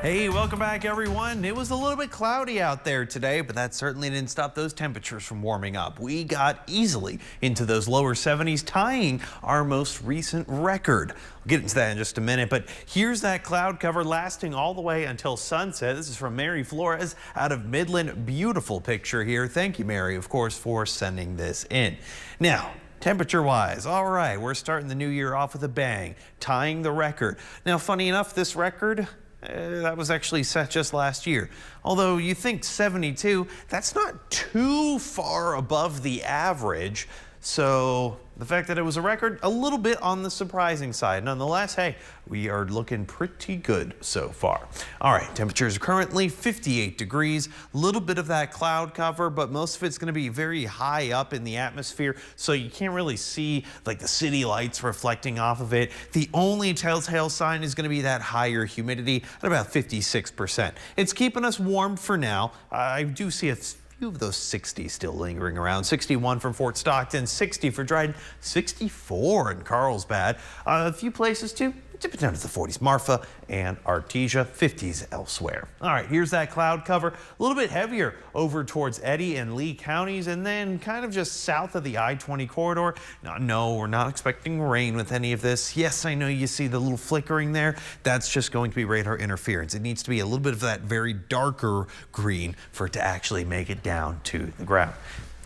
Hey, welcome back, everyone. It was a little bit cloudy out there today, but that certainly didn't stop those temperatures from warming up. We got easily into those lower 70s, tying our most recent record. We'll get into that in just a minute, but here's that cloud cover lasting all the way until sunset. This is from Mary Flores out of Midland. Beautiful picture here. Thank you, Mary, of course, for sending this in. Now, temperature-wise, all right, we're starting the new year off with a bang, tying the record. Now, funny enough, this record, that was actually set just last year. Although you think 72, that's not too far above the average. So the fact that it was a record, a little bit on the surprising side. Nonetheless, hey, we are looking pretty good so far. All right, temperatures are currently 58 degrees, a little bit of that cloud cover, but most of it's going to be very high up in the atmosphere, so you can't really see like the city lights reflecting off of it. The only telltale sign is going to be that higher humidity at about 56%. It's keeping us warm for now. I do see a few of those 60s still lingering around. 61 from Fort Stockton, 60 for Dryden, 64 in Carlsbad. A few places too, dipping down to the 40s. Marfa and Artesia, 50s elsewhere. All right, here's that cloud cover. A little bit heavier over towards Eddy and Lee counties, and then kind of just south of the I-20 corridor. No, we're not expecting rain with any of this. Yes, I know you see the little flickering there. That's just going to be radar interference. It needs to be a little bit of that very darker green for it to actually make it down to the ground.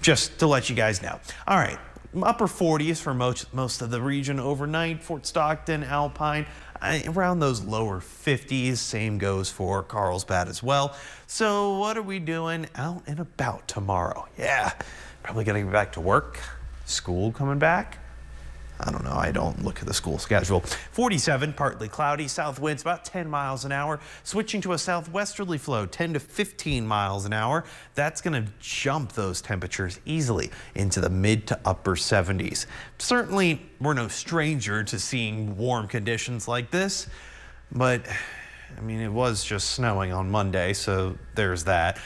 Just to let you guys know. All right. Upper 40s for most of the region overnight. Fort Stockton, Alpine, around those lower 50s. Same goes for Carlsbad as well. So what are we doing out and about tomorrow? Yeah, probably going to get back to work. School coming back. I don't know. I don't look at the school schedule. 47, partly cloudy. South winds about 10 miles an hour. Switching to a southwesterly flow, 10 to 15 miles an hour. That's going to jump those temperatures easily into the mid to upper 70s. Certainly, we're no stranger to seeing warm conditions like this, but I mean, it was just snowing on Monday, so there's that.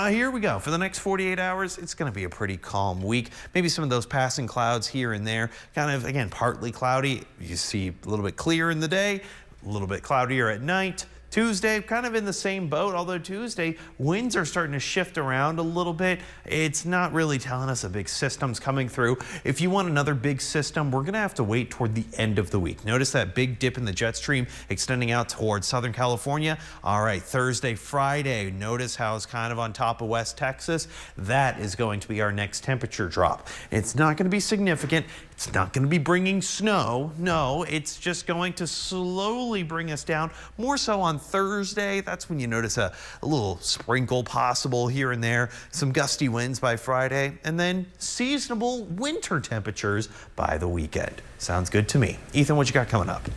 Here we go. For the next 48 hours, it's going to be a pretty calm week. Maybe some of those passing clouds here and there. Kind of, again, partly cloudy. You see a little bit clear in the day, a little bit cloudier at night. Tuesday, kind of in the same boat, although Tuesday, winds are starting to shift around a little bit. It's not really telling us a big system's coming through. If you want another big system, we're going to have to wait toward the end of the week. Notice that big dip in the jet stream extending out towards Southern California. All right, Thursday, Friday, notice how it's kind of on top of West Texas. That is going to be our next temperature drop. It's not going to be significant. It's not going to be bringing snow. No, it's just going to slowly bring us down, more so on Thursday. That's when you notice a little sprinkle possible here and there, some gusty winds by Friday, and then seasonable winter temperatures by the weekend. Sounds good to me. Ethan, what you got coming up?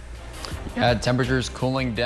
Yeah, temperatures cooling down.